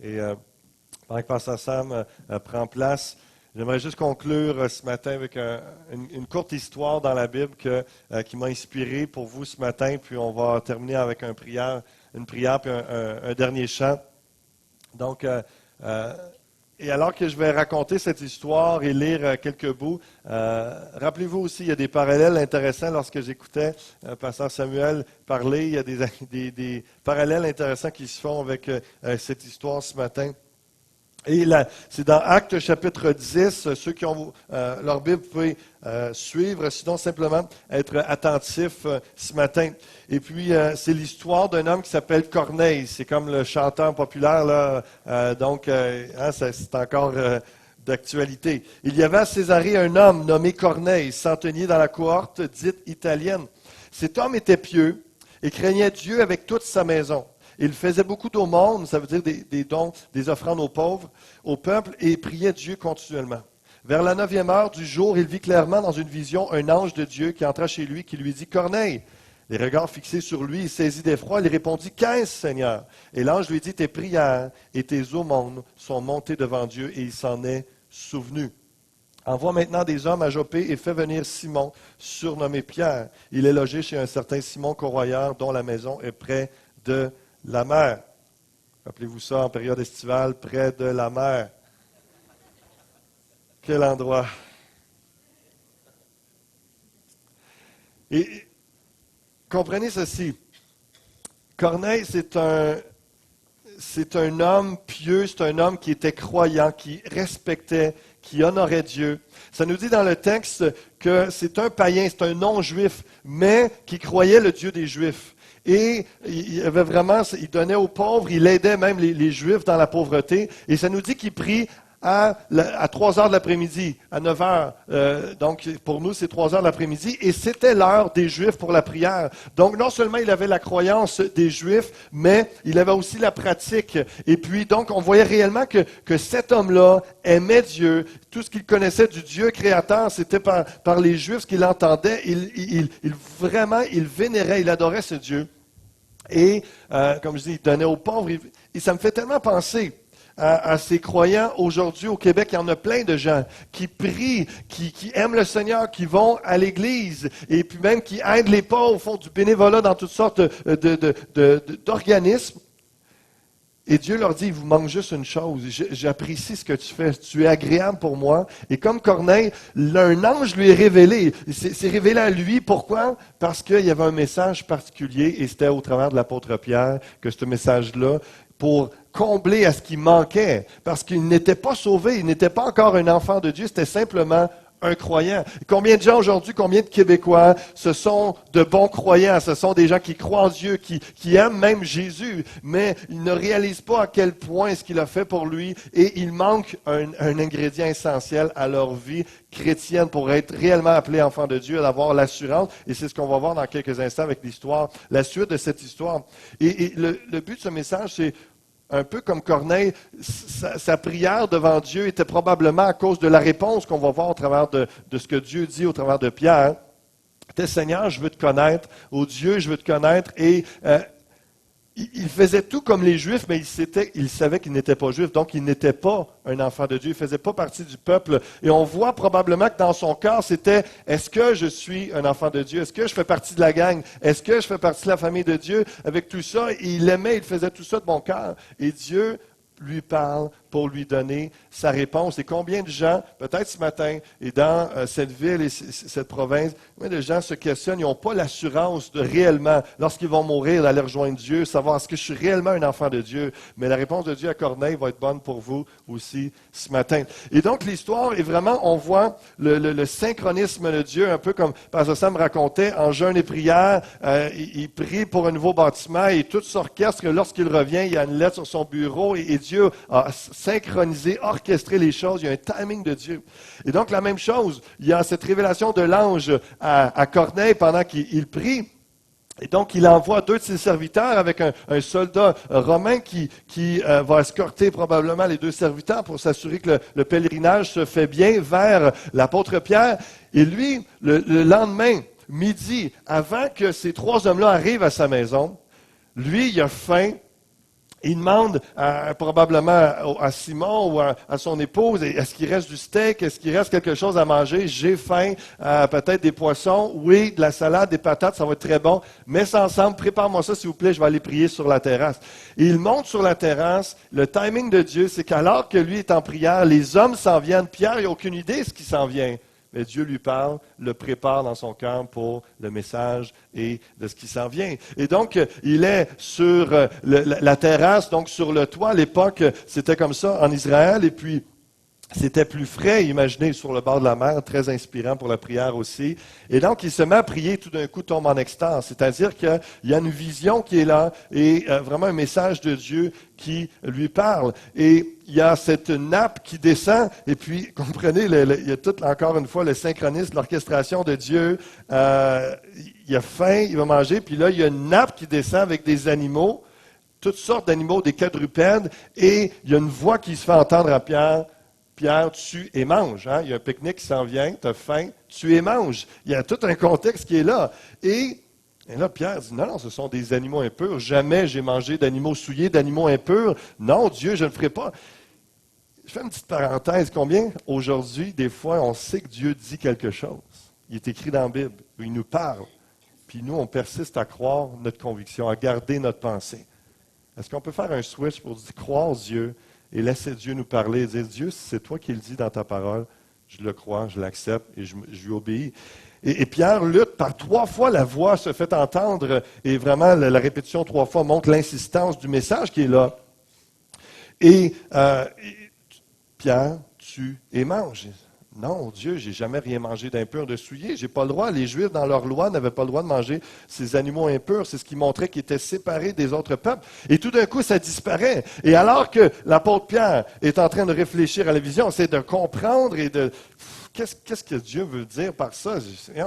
Et pendant que Pasteur Sam prend place, j'aimerais juste conclure ce matin avec une courte histoire dans la Bible qui m'a inspiré pour vous ce matin. Puis on va terminer avec une prière puis un dernier chant. Donc, et alors que je vais raconter cette histoire et lire quelques bouts, rappelez-vous aussi, il y a des parallèles intéressants lorsque j'écoutais Pasteur Samuel parler. Il y a des parallèles intéressants qui se font avec cette histoire ce matin. Et là, c'est dans Actes chapitre 10, ceux qui ont leur Bible, vous pouvez suivre, sinon simplement être attentifs ce matin. Et puis, c'est l'histoire d'un homme qui s'appelle Corneille. C'est comme le chanteur populaire, là. Donc, c'est encore d'actualité. Il y avait à Césarée un homme nommé Corneille, centenier dans la cohorte dite italienne. Cet homme était pieux et craignait Dieu avec toute sa maison. Il faisait beaucoup d'aumônes, ça veut dire des dons, des offrandes aux pauvres, au peuple, et priait Dieu continuellement. Vers la 9e heure du jour, il vit clairement dans une vision un ange de Dieu qui entra chez lui, qui lui dit « Corneille ». Les regards fixés sur lui, il saisit d'effroi, il répondit « Qu'est-ce, Seigneur ?» Et l'ange lui dit « Tes prières et tes aumônes sont montées devant Dieu, et il s'en est souvenu. Envoie maintenant des hommes à Joppé et fais venir Simon, surnommé Pierre. Il est logé chez un certain Simon Corroyeur, dont la maison est près de la mer. Rappelez-vous ça en période estivale, près de la mer. Quel endroit. Et comprenez ceci. Corneille, c'est un homme pieux, c'est un homme qui était croyant, qui respectait, qui honorait Dieu. Ça nous dit dans le texte que c'est un païen, c'est un non-juif, mais qui croyait le Dieu des Juifs. Et il donnait aux pauvres, il aidait même les Juifs dans la pauvreté. Et ça nous dit qu'il prie à 3 heures de l'après-midi, à 9 heures. Donc, pour nous, c'est 3 heures de l'après-midi. Et c'était l'heure des Juifs pour la prière. Donc, non seulement il avait la croyance des Juifs, mais il avait aussi la pratique. Et puis, donc, on voyait réellement que cet homme-là aimait Dieu. Tout ce qu'il connaissait du Dieu créateur, c'était par les Juifs qu'il entendait. Il vénérait, il adorait ce Dieu. Et, comme je dis, il donnait aux pauvres. Et ça me fait tellement penser à ces croyants aujourd'hui au Québec. Il y en a plein de gens qui prient, qui aiment le Seigneur, qui vont à l'Église et puis même qui aident les pauvres, font du bénévolat dans toutes sortes d'organismes. Et Dieu leur dit, il vous manque juste une chose, j'apprécie ce que tu fais, tu es agréable pour moi. Et comme Corneille, un ange lui est révélé, c'est révélé à lui, pourquoi? Parce qu'il y avait un message particulier, et c'était au travers de l'apôtre Pierre que ce message-là, pour combler à ce qui manquait, parce qu'il n'était pas sauvé, il n'était pas encore un enfant de Dieu, c'était simplement un croyant. Combien de gens aujourd'hui, combien de Québécois, ce sont de bons croyants, ce sont des gens qui croient en Dieu, qui aiment même Jésus, mais ils ne réalisent pas à quel point ce qu'il a fait pour lui, et il manque un ingrédient essentiel à leur vie chrétienne pour être réellement appelé enfant de Dieu, d'avoir l'assurance, et c'est ce qu'on va voir dans quelques instants avec l'histoire, la suite de cette histoire. Et le but de ce message, c'est un peu comme Corneille, sa prière devant Dieu était probablement à cause de la réponse qu'on va voir au travers de ce que Dieu dit au travers de Pierre. C'était Seigneur, je veux te connaître. Oh Dieu, je veux te connaître. Et il faisait tout comme les Juifs, mais il savait qu'il n'était pas juif, donc il n'était pas un enfant de Dieu, il ne faisait pas partie du peuple. Et on voit probablement que dans son cœur, c'était, est-ce que je suis un enfant de Dieu? Est-ce que je fais partie de la gang? Est-ce que je fais partie de la famille de Dieu? Avec tout ça, il aimait, il faisait tout ça de bon cœur. Et Dieu lui parle pour lui donner sa réponse. Et combien de gens, peut-être ce matin, et dans cette ville et cette province, combien de gens se questionnent, ils n'ont pas l'assurance de réellement, lorsqu'ils vont mourir, d'aller rejoindre Dieu, savoir est-ce que je suis réellement un enfant de Dieu. Mais la réponse de Dieu à Corneille va être bonne pour vous aussi ce matin. Et donc l'histoire est vraiment, on voit le synchronisme de Dieu, un peu comme Pasteur Sam racontait, en jeûne et prière, il prie pour un nouveau bâtiment et tout s'orchestre. Lorsqu'il revient, il y a une lettre sur son bureau et Dieu a synchronisé, orchestré les choses. Il y a un timing de Dieu. Et donc, la même chose, il y a cette révélation de l'ange à Corneille pendant qu'il prie. Et donc, il envoie 2 de ses serviteurs avec un soldat romain qui va escorter probablement les 2 serviteurs pour s'assurer que le pèlerinage se fait bien vers l'apôtre Pierre. Et lui, le lendemain, midi, avant que ces 3 hommes-là arrivent à sa maison, lui, il a faim. Il demande probablement à Simon ou à son épouse, est-ce qu'il reste du steak, est-ce qu'il reste quelque chose à manger? J'ai faim, peut-être des poissons, oui, de la salade, des patates, ça va être très bon. Mets ça ensemble, prépare-moi ça s'il vous plaît, je vais aller prier sur la terrasse. Et il monte sur la terrasse, le timing de Dieu, c'est qu'alors que lui est en prière, les hommes s'en viennent. Pierre, il n'a aucune idée de ce qui s'en vient. Mais Dieu lui parle, le prépare dans son cœur pour le message et de ce qui s'en vient. Et donc, il est sur la terrasse, donc sur le toit. À l'époque, c'était comme ça en Israël. Et puis, c'était plus frais, imaginez, sur le bord de la mer, très inspirant pour la prière aussi. Et donc, il se met à prier, tout d'un coup, tombe en extase. C'est-à-dire qu'il y a une vision qui est là et vraiment un message de Dieu qui lui parle. Et il y a cette nappe qui descend. Et puis, comprenez, il y a tout, encore une fois, le synchronisme, l'orchestration de Dieu. Il a faim, il va manger. Puis là, il y a une nappe qui descend avec des animaux, toutes sortes d'animaux, des quadrupèdes. Et il y a une voix qui se fait entendre à Pierre. Pierre, tue et mange. Hein? Il y a un pique-nique qui s'en vient, tu as faim, tue et mange. Il y a tout un contexte qui est là. Et là, Pierre dit, non, ce sont des animaux impurs. Jamais j'ai mangé d'animaux souillés, d'animaux impurs. Non, Dieu, je ne le ferai pas. Je fais une petite parenthèse. Combien, aujourd'hui, des fois, on sait que Dieu dit quelque chose. Il est écrit dans la Bible, il nous parle. Puis nous, on persiste à croire notre conviction, à garder notre pensée. Est-ce qu'on peut faire un switch pour dire, croire Dieu, et laisser Dieu nous parler et dire, Dieu, si c'est toi qui le dis dans ta parole, je le crois, je l'accepte et je lui obéis. Et Pierre lutte par 3 fois, la voix se fait entendre et vraiment la répétition 3 fois montre l'insistance du message qui est là. Et Pierre, tue et mange. Non, Dieu, j'ai jamais rien mangé d'impur, de souillé. J'ai pas le droit. Les Juifs, dans leur loi, n'avaient pas le droit de manger ces animaux impurs. C'est ce qui montrait qu'ils étaient séparés des autres peuples. Et tout d'un coup, ça disparaît. Et alors que l'apôtre Pierre est en train de réfléchir à la vision, c'est de comprendre et de... Qu'est-ce que Dieu veut dire par ça?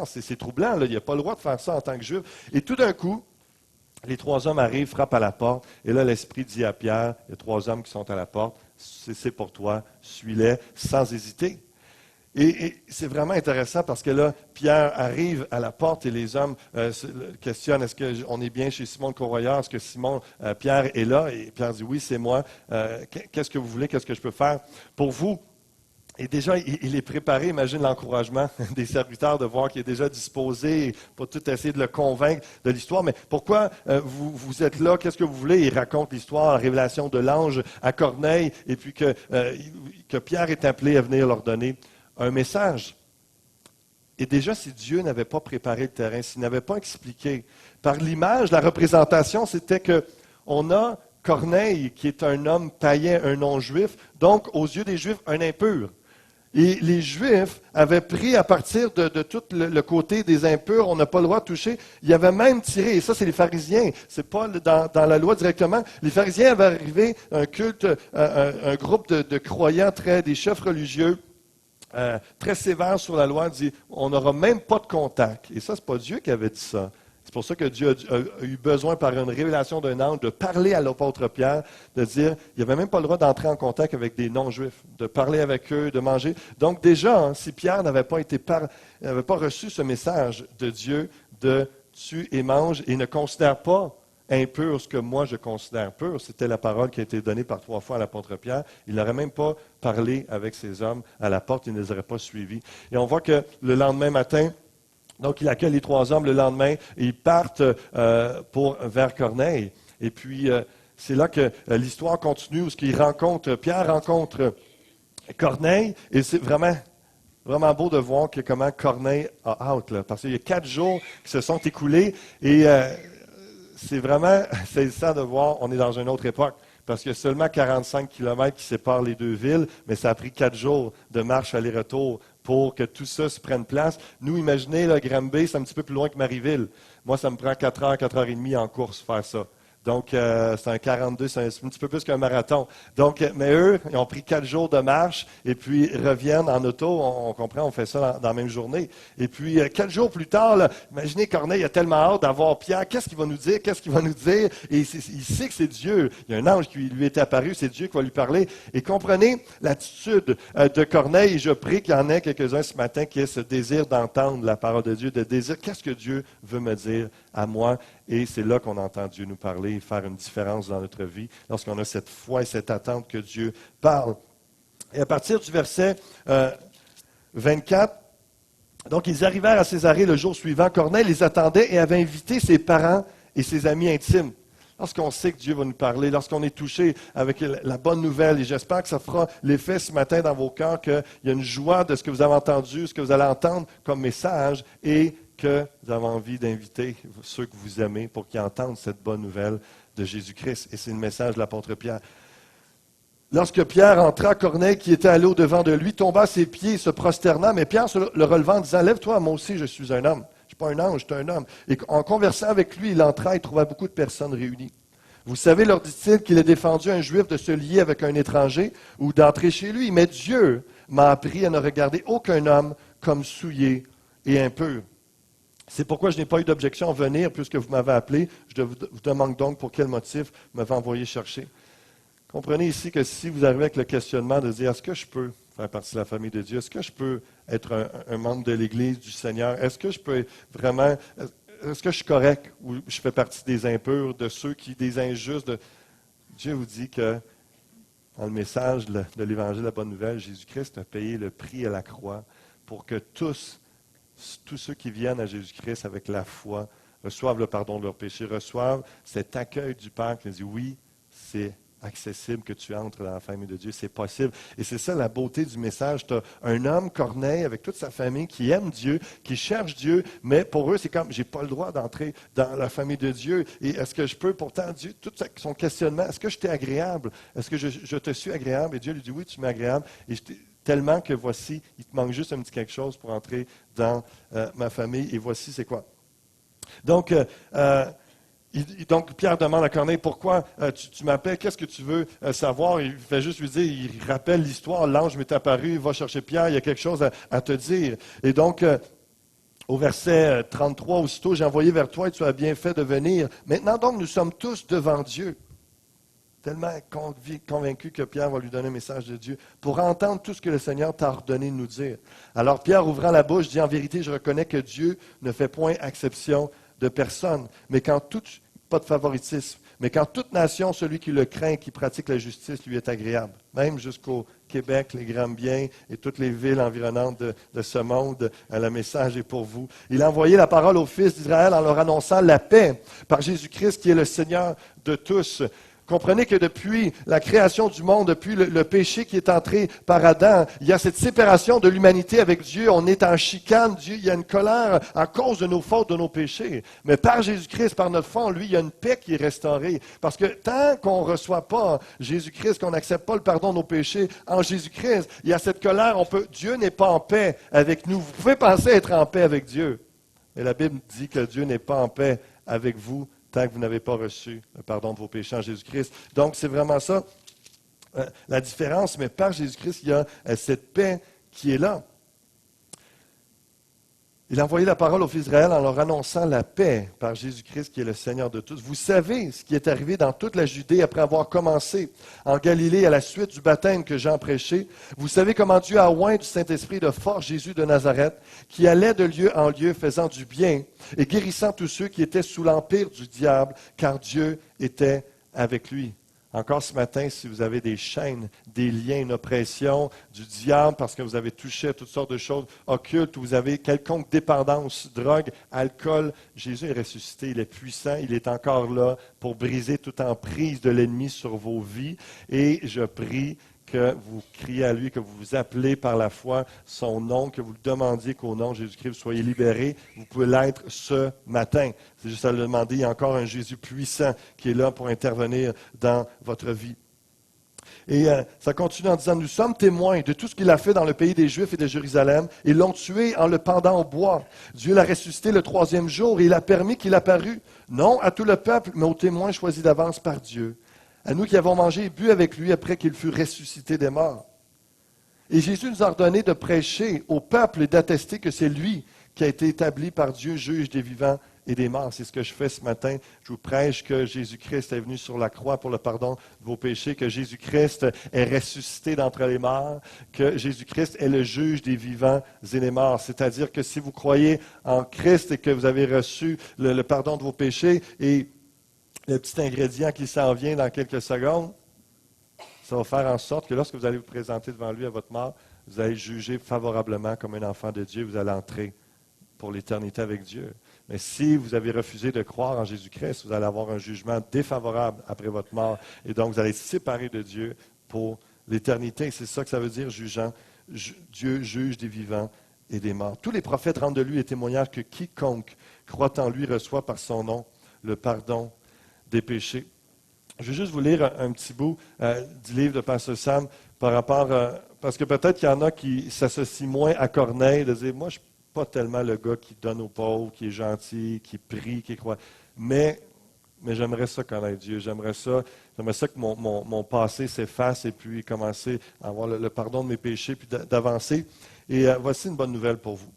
C'est troublant, là. Il n'a pas le droit de faire ça en tant que Juif. Et tout d'un coup, les 3 hommes arrivent, frappent à la porte. Et là, l'Esprit dit à Pierre, il y a 3 hommes qui sont à la porte, c'est pour toi, suis-les sans hésiter. Et c'est vraiment intéressant parce que là, Pierre arrive à la porte et les hommes questionnent, est-ce qu'on est bien chez Simon le Corroyeur? Est-ce que Pierre est là? Et Pierre dit, oui, c'est moi. Qu'est-ce que vous voulez? Qu'est-ce que je peux faire pour vous? Et déjà, il est préparé, imagine l'encouragement des serviteurs de voir qu'il est déjà disposé pour tout essayer de le convaincre de l'histoire. Mais pourquoi vous êtes là? Qu'est-ce que vous voulez? Il raconte l'histoire, la révélation de l'ange à Corneille et puis que Pierre est appelé à venir leur donner un message. Et déjà, si Dieu n'avait pas préparé le terrain, s'il n'avait pas expliqué, par l'image, la représentation, c'était qu'on a Corneille, qui est un homme païen, un non-juif, donc aux yeux des Juifs, un impur. Et les Juifs avaient pris à partir de tout le côté des impurs, on n'a pas le droit de toucher. Il avait même tiré, et ça c'est les pharisiens, c'est pas dans la loi directement. Les pharisiens avaient arrivé un culte, un groupe de croyants, des chefs religieux, très sévère sur la loi, dit on n'aura même pas de contact. Et ça, c'est pas Dieu qui avait dit ça. C'est pour ça que Dieu a eu besoin, par une révélation d'un ange, de parler à l'apôtre Pierre, de dire il n'avait même pas le droit d'entrer en contact avec des non-juifs, de parler avec eux, de manger. Donc déjà, si Pierre n'avait pas reçu ce message de Dieu de tue et mange et ne considère pas impur ce que moi je considère pur, c'était la parole qui a été donnée par 3 fois à l'apôtre Pierre. Il n'aurait même pas parlé avec ces hommes à la porte, il ne les aurait pas suivis. Et on voit que le lendemain matin, donc il accueille les 3 hommes le lendemain et ils partent vers Corneille. Et puis c'est là que l'histoire continue où Pierre rencontre Corneille et c'est vraiment beau de voir comment Corneille a hâte, là, parce qu'il y a 4 jours qui se sont écoulés et c'est vraiment saisissant de voir, on est dans une autre époque, parce qu'il y a seulement 45 kilomètres qui séparent les 2 villes, mais ça a pris 4 jours de marche aller-retour pour que tout ça se prenne place. Nous, imaginez, là, Granby, c'est un petit peu plus loin que Marieville. Moi, ça me prend 4 heures, 4 heures et demie en course faire ça. Donc, c'est un 42, c'est un petit peu plus qu'un marathon. Donc, mais eux, ils ont pris 4 jours de marche et puis reviennent en auto. On comprend, on fait ça dans la même journée. Et puis, 4 jours plus tard, là, imaginez, Corneille a tellement hâte d'avoir Pierre. Qu'est-ce qu'il va nous dire? Qu'est-ce qu'il va nous dire? Et il sait que c'est Dieu. Il y a un ange qui lui est apparu, c'est Dieu qui va lui parler. Et comprenez l'attitude de Corneille. Et je prie qu'il y en ait quelques-uns ce matin qui aient ce désir d'entendre la parole de Dieu, de désir, qu'est-ce que Dieu veut me dire à moi? Et c'est là qu'on entend Dieu nous parler et faire une différence dans notre vie, lorsqu'on a cette foi et cette attente que Dieu parle. Et à partir du verset 24, donc ils arrivèrent à Césarée le jour suivant. Corneille les attendait et avait invité ses parents et ses amis intimes. Lorsqu'on sait que Dieu va nous parler, lorsqu'on est touché avec la bonne nouvelle, et j'espère que ça fera l'effet ce matin dans vos cœurs, qu'il y a une joie de ce que vous avez entendu, ce que vous allez entendre comme message, et que vous avez envie d'inviter ceux que vous aimez pour qu'ils entendent cette bonne nouvelle de Jésus-Christ. Et c'est le message de l'apôtre Pierre. Lorsque Pierre entra, Corneille, qui était allé au-devant de lui, tomba à ses pieds et se prosterna, mais Pierre le relevant en disant, « Lève-toi, moi aussi je suis un homme. » Je ne suis pas un ange, je suis un homme. Et en conversant avec lui, il entra et trouva beaucoup de personnes réunies. Vous savez, leur dit-il, qu'il est défendu à un juif de se lier avec un étranger ou d'entrer chez lui. Mais Dieu m'a appris à ne regarder aucun homme comme souillé et impur. C'est pourquoi je n'ai pas eu d'objection à venir, puisque vous m'avez appelé. Je vous demande donc pour quel motif vous m'avez envoyé chercher. Comprenez ici que si vous arrivez avec le questionnement de dire, est-ce que je peux faire partie de la famille de Dieu? Est-ce que je peux être un membre de l'Église du Seigneur? Est-ce que je peux vraiment, est-ce que je suis correct ou je fais partie des impurs, de ceux qui, des injustes? Dieu vous dit que dans le message de l'Évangile de la Bonne Nouvelle, Jésus-Christ a payé le prix à la croix pour que tous ceux qui viennent à Jésus-Christ avec la foi reçoivent le pardon de leurs péchés, reçoivent cet accueil du Père qui dit, oui, c'est accessible que tu entres dans la famille de Dieu, c'est possible. Et c'est ça la beauté du message. Tu as un homme, Corneille, avec toute sa famille, qui aime Dieu, qui cherche Dieu, mais pour eux, c'est comme, j'ai pas le droit d'entrer dans la famille de Dieu. Et est-ce que je peux, pourtant, Dieu, tout son questionnement, est-ce que je t'ai agréable? Est-ce que je te suis agréable? Et Dieu lui dit, oui, tu m'es agréable. Et tellement que voici, il te manque juste un petit quelque chose pour entrer dans ma famille. Et voici, c'est quoi? Donc, Pierre demande à Corneille, pourquoi tu m'appelles, qu'est-ce que tu veux savoir? Il fait juste lui dire, il rappelle l'histoire, l'ange m'est apparu, va chercher Pierre, il y a quelque chose à te dire. Et donc, au verset 33, aussitôt, j'ai envoyé vers toi et tu as bien fait de venir. Maintenant donc, nous sommes tous devant Dieu. Tellement convaincu que Pierre va lui donner un message de Dieu, pour entendre tout ce que le Seigneur t'a ordonné de nous dire. Alors Pierre, ouvrant la bouche, dit, en vérité, je reconnais que Dieu ne fait point exception de personne, pas de favoritisme, mais qu'en toute nation, celui qui le craint, qui pratique la justice, lui est agréable. Même jusqu'au Québec, les Grambiens et toutes les villes environnantes de ce monde, le message est pour vous. Il a envoyé la parole aux fils d'Israël en leur annonçant la paix par Jésus-Christ, qui est le Seigneur de tous. Comprenez que depuis la création du monde, depuis le péché qui est entré par Adam, il y a cette séparation de l'humanité avec Dieu. On est en chicane. Dieu, il y a une colère à cause de nos fautes, de nos péchés. Mais par Jésus-Christ, par notre foi en lui, il y a une paix qui est restaurée. Parce que tant qu'on ne reçoit pas Jésus-Christ, qu'on n'accepte pas le pardon de nos péchés en Jésus-Christ, il y a cette colère. Dieu n'est pas en paix avec nous. Vous pouvez penser être en paix avec Dieu. Mais la Bible dit que Dieu n'est pas en paix avec vous tant que vous n'avez pas reçu le pardon de vos péchés en Jésus-Christ. Donc, c'est vraiment ça la différence. Mais par Jésus-Christ, il y a cette paix qui est là. Il a envoyé la parole aux fils d'Israël en leur annonçant la paix par Jésus-Christ qui est le Seigneur de tous. Vous savez ce qui est arrivé dans toute la Judée après avoir commencé en Galilée à la suite du baptême que Jean prêchait. Vous savez comment Dieu a oint du Saint-Esprit de force Jésus de Nazareth, qui allait de lieu en lieu faisant du bien et guérissant tous ceux qui étaient sous l'empire du diable, car Dieu était avec lui. Encore ce matin, si vous avez des chaînes, des liens, une oppression du diable parce que vous avez touché à toutes sortes de choses occultes, ou vous avez quelconque dépendance, drogue, alcool, Jésus est ressuscité, il est puissant, il est encore là pour briser toute emprise de l'ennemi sur vos vies. Et je prie que vous criez à lui, que vous vous appelez par la foi son nom, que vous le demandiez qu'au nom de Jésus-Christ, vous soyez libérés. Vous pouvez l'être ce matin. C'est juste à le demander. Il y a encore un Jésus puissant qui est là pour intervenir dans votre vie. Et ça continue en disant, nous sommes témoins de tout ce qu'il a fait dans le pays des Juifs et de Jérusalem. Ils l'ont tué en le pendant au bois. Dieu l'a ressuscité le 3e jour et il a permis qu'il apparût, non à tout le peuple, mais aux témoins choisis d'avance par Dieu. À nous qui avons mangé et bu avec lui après qu'il fut ressuscité des morts. Et Jésus nous a ordonné de prêcher au peuple et d'attester que c'est lui qui a été établi par Dieu, juge des vivants et des morts. C'est ce que je fais ce matin. Je vous prêche que Jésus-Christ est venu sur la croix pour le pardon de vos péchés, que Jésus-Christ est ressuscité d'entre les morts, que Jésus-Christ est le juge des vivants et des morts. C'est-à-dire que si vous croyez en Christ et que vous avez reçu le pardon de vos péchés, et le petit ingrédient qui s'en vient dans quelques secondes, ça va faire en sorte que lorsque vous allez vous présenter devant lui à votre mort, vous allez juger favorablement comme un enfant de Dieu, vous allez entrer pour l'éternité avec Dieu. Mais si vous avez refusé de croire en Jésus-Christ, vous allez avoir un jugement défavorable après votre mort. Et donc, vous allez être séparé de Dieu pour l'éternité. C'est ça que ça veut dire, jugeant. Dieu juge des vivants et des morts. Tous les prophètes rendent de lui le témoignage que quiconque croit en lui reçoit par son nom le pardon des péchés. Je vais juste vous lire un petit bout du livre de Pasteur Sam par rapport, parce que peut-être qu'il y en a qui s'associent moins à Corneille, de dire, moi, je ne suis pas tellement le gars qui donne aux pauvres, qui est gentil, qui prie, qui croit. Mais j'aimerais ça connaître Dieu. J'aimerais ça que mon passé s'efface et puis commencer à avoir le pardon de mes péchés, puis d'avancer. Et voici une bonne nouvelle pour vous.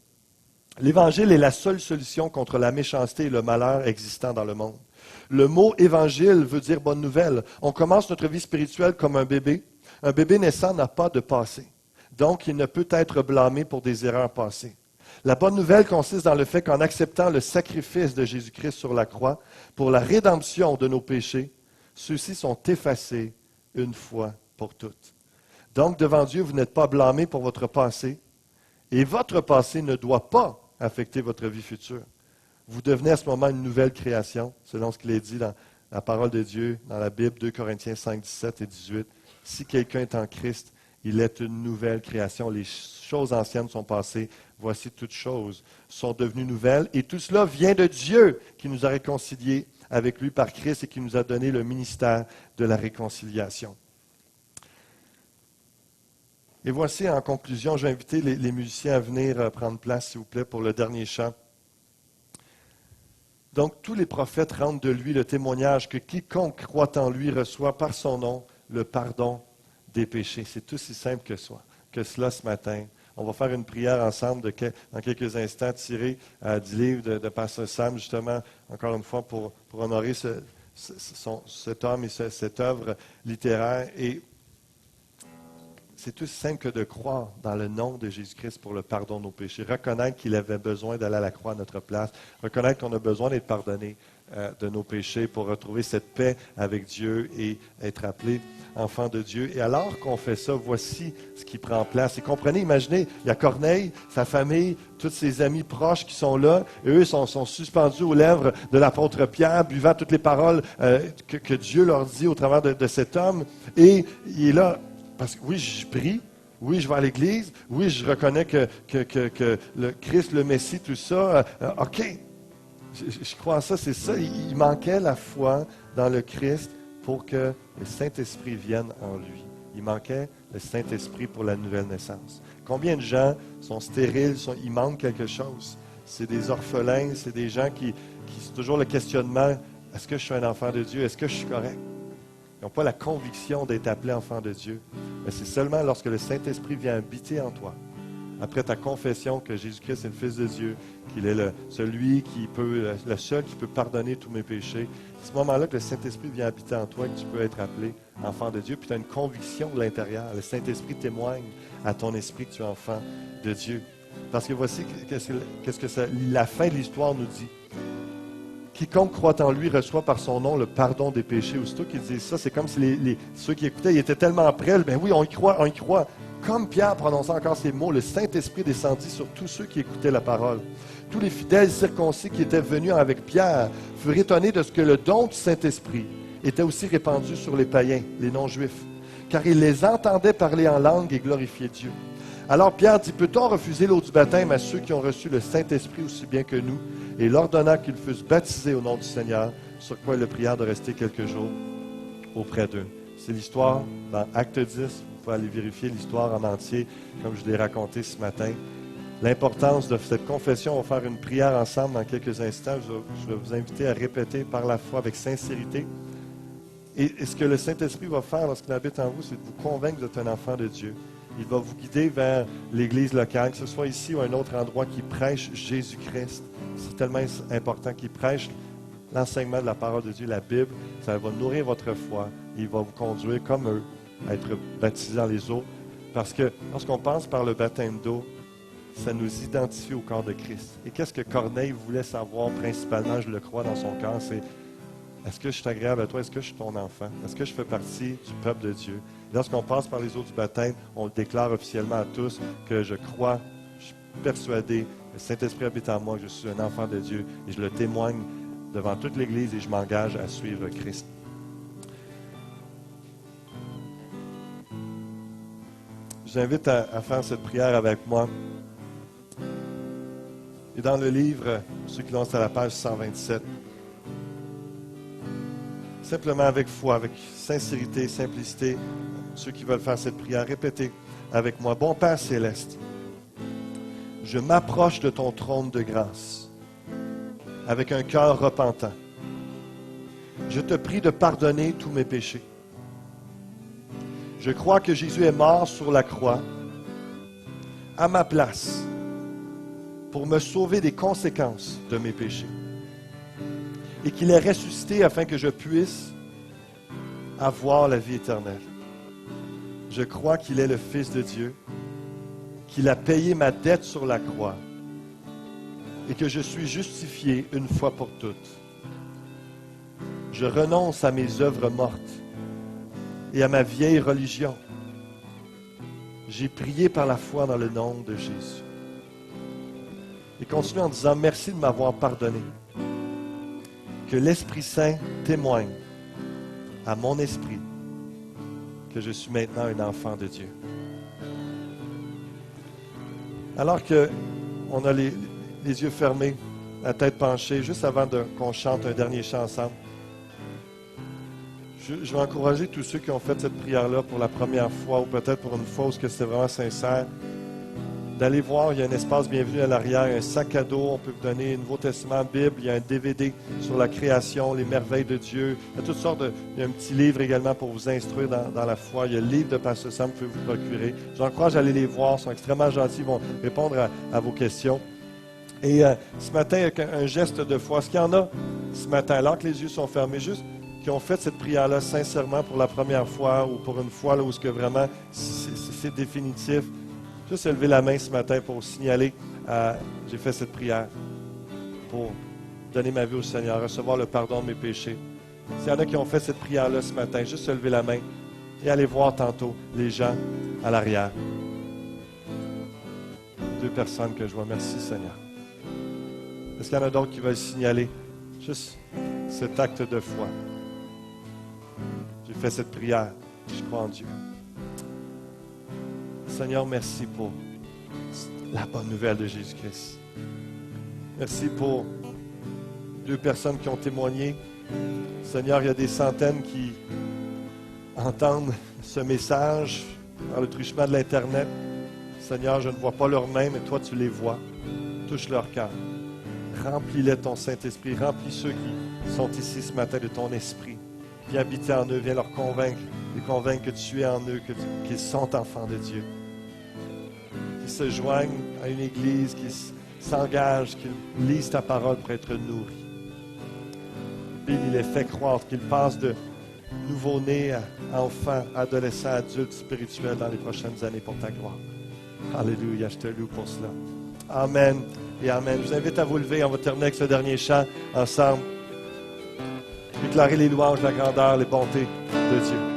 L'Évangile est la seule solution contre la méchanceté et le malheur existant dans le monde. Le mot évangile veut dire bonne nouvelle. On commence notre vie spirituelle comme un bébé. Un bébé naissant n'a pas de passé. Donc, il ne peut être blâmé pour des erreurs passées. La bonne nouvelle consiste dans le fait qu'en acceptant le sacrifice de Jésus-Christ sur la croix pour la rédemption de nos péchés, ceux-ci sont effacés une fois pour toutes. Donc, devant Dieu, vous n'êtes pas blâmé pour votre passé et votre passé ne doit pas affecter votre vie future. Vous devenez à ce moment une nouvelle création, selon ce qu'il est dit dans la parole de Dieu, dans la Bible, 2 Corinthiens 5, 17 et 18. Si quelqu'un est en Christ, il est une nouvelle création. Les choses anciennes sont passées. Voici toutes choses sont devenues nouvelles. Et tout cela vient de Dieu qui nous a réconciliés avec lui par Christ et qui nous a donné le ministère de la réconciliation. Et voici, en conclusion, je vais inviter les musiciens à venir prendre place, s'il vous plaît, pour le dernier chant. Donc, tous les prophètes rendent de lui le témoignage que quiconque croit en lui reçoit par son nom le pardon des péchés. C'est aussi simple que cela ce matin. On va faire une prière ensemble dans quelques instants, tirée du livre de Pasteur Sam, justement, encore une fois, pour honorer cet homme et cette œuvre littéraire. Et c'est aussi simple que de croire dans le nom de Jésus-Christ pour le pardon de nos péchés. Reconnaître qu'il avait besoin d'aller à la croix à notre place. Reconnaître qu'on a besoin d'être pardonné de nos péchés pour retrouver cette paix avec Dieu et être appelé enfant de Dieu. Et alors qu'on fait ça, voici ce qui prend place. Et comprenez, imaginez, il y a Corneille, sa famille, tous ses amis proches qui sont là, et eux sont suspendus aux lèvres de l'apôtre Pierre, buvant toutes les paroles que Dieu leur dit au travers de cet homme. Et il est là. Parce que oui, je prie, oui, je vais à l'église, oui, je reconnais que le Christ, le Messie, tout ça, OK, je crois en ça, c'est ça. Il manquait la foi dans le Christ pour que le Saint-Esprit vienne en lui. Il manquait le Saint-Esprit pour la nouvelle naissance. Combien de gens sont stériles, il manque quelque chose? C'est des orphelins, c'est des gens qui sont toujours le questionnement, est-ce que je suis un enfant de Dieu? Est-ce que je suis correct? Ils n'ont pas la conviction d'être appelés enfants de Dieu. Mais c'est seulement lorsque le Saint-Esprit vient habiter en toi, après ta confession que Jésus-Christ est le Fils de Dieu, qu'il est le seul qui peut pardonner tous mes péchés, c'est à ce moment-là que le Saint-Esprit vient habiter en toi et que tu peux être appelé enfant de Dieu. Puis tu as une conviction de l'intérieur. Le Saint-Esprit témoigne à ton esprit que tu es enfant de Dieu. Parce que voici qu'est-ce que la fin de l'histoire nous dit. Quiconque croit en lui reçoit par son nom le pardon des péchés. Aussitôt qu'ils disent ça, c'est comme si ceux qui écoutaient, ils étaient tellement prêts. Ben oui, on y croit. Comme Pierre prononçait encore ces mots, le Saint-Esprit descendit sur tous ceux qui écoutaient la parole. Tous les fidèles circoncis qui étaient venus avec Pierre furent étonnés de ce que le don du Saint-Esprit était aussi répandu sur les païens, les non-juifs, car ils les entendaient parler en langue et glorifier Dieu. Alors Pierre dit, peut-on refuser l'eau du baptême à ceux qui ont reçu le Saint-Esprit aussi bien que nous? Et il ordonna qu'ils fussent baptisés au nom du Seigneur, sur quoi ils le prièrent de rester quelques jours auprès d'eux. C'est l'histoire dans Acte 10. Vous pouvez aller vérifier l'histoire en entier, comme je l'ai raconté ce matin. L'importance de cette confession, on va faire une prière ensemble dans quelques instants. Je vais vous inviter à répéter par la foi avec sincérité. Et ce que le Saint-Esprit va faire lorsqu'il habite en vous, c'est de vous convaincre que vous êtes un enfant de Dieu. Il va vous guider vers l'église locale, que ce soit ici ou un autre endroit qui prêche Jésus-Christ. C'est tellement important qu'il prêche l'enseignement de la parole de Dieu, la Bible. Ça va nourrir votre foi. Il va vous conduire comme eux à être baptisés dans les eaux. Parce que lorsqu'on passe par le baptême d'eau, ça nous identifie au corps de Christ. Et qu'est-ce que Corneille voulait savoir principalement, je le crois dans son cœur, c'est est-ce que je suis agréable à toi? Est-ce que je suis ton enfant? Est-ce que je fais partie du peuple de Dieu? Et lorsqu'on passe par les eaux du baptême, on le déclare officiellement à tous que je crois, je suis persuadé, le Saint-Esprit habite en moi, que je suis un enfant de Dieu et je le témoigne devant toute l'Église et je m'engage à suivre Christ. Je vous invite à faire cette prière avec moi. Et dans le livre, ceux qui l'ont, c'est à la page 127. Simplement avec foi, avec sincérité, simplicité, ceux qui veulent faire cette prière, répétez avec moi. Bon Père céleste, je m'approche de ton trône de grâce avec un cœur repentant. Je te prie de pardonner tous mes péchés. Je crois que Jésus est mort sur la croix à ma place pour me sauver des conséquences de mes péchés. Et qu'il est ressuscité afin que je puisse avoir la vie éternelle. Je crois qu'il est le Fils de Dieu, qu'il a payé ma dette sur la croix et que je suis justifié une fois pour toutes. Je renonce à mes œuvres mortes et à ma vieille religion. J'ai prié par la foi dans le nom de Jésus. Et continue en disant merci de m'avoir pardonné. Que l'Esprit Saint témoigne à mon esprit que je suis maintenant un enfant de Dieu. Alors qu'on a les yeux fermés, la tête penchée, juste avant qu'on chante un dernier chant ensemble, je vais encourager tous ceux qui ont fait cette prière-là pour la première fois ou peut-être pour une fois où c'était vraiment sincère, d'aller voir, il y a un espace bienvenu à l'arrière, un sac à dos, on peut vous donner un Nouveau Testament, Bible, il y a un DVD sur la création, les merveilles de Dieu, il y a toutes sortes il y a un petit livre également pour vous instruire dans la foi, il y a le livre de Pasteur Sam que vous pouvez vous procurer. J'encourage à aller les voir, ils sont extrêmement gentils, ils vont répondre à vos questions. Et ce matin, avec un geste de foi, est-ce qu'il y en a ce matin, alors que les yeux sont fermés, juste qui ont fait cette prière-là sincèrement pour la première fois ou pour une fois là, où que vraiment c'est définitif? Juste lever la main ce matin pour signaler j'ai fait cette prière pour donner ma vie au Seigneur, recevoir le pardon de mes péchés. S'il y en a qui ont fait cette prière-là ce matin, juste lever la main et aller voir tantôt les gens à l'arrière. 2 personnes que je vois. Merci Seigneur. Est-ce qu'il y en a d'autres qui veulent signaler juste cet acte de foi? J'ai fait cette prière. Je crois en Dieu. Seigneur, merci pour la bonne nouvelle de Jésus-Christ. Merci pour 2 personnes qui ont témoigné. Seigneur, il y a des centaines qui entendent ce message par le truchement de l'Internet. Seigneur, je ne vois pas leurs mains, mais toi, tu les vois. Touche leur cœur. Remplis-les de ton Saint-Esprit. Remplis ceux qui sont ici ce matin de ton Esprit. Viens habiter en eux. Viens leur convaincre. Les convaincre que tu es en eux, qu'ils sont enfants de Dieu. Qu'ils se joignent à une église, qu'ils s'engagent, qu'ils lisent ta parole pour être nourris. Bénis-les, fais croître, qu'ils passent de nouveau-nés à enfants, adolescents, adultes, spirituels dans les prochaines années pour ta gloire. Alléluia, je te loue pour cela. Amen et amen. Je vous invite à vous lever. On va terminer avec ce dernier chant ensemble. Déclarer les louanges, la grandeur, les bontés de Dieu.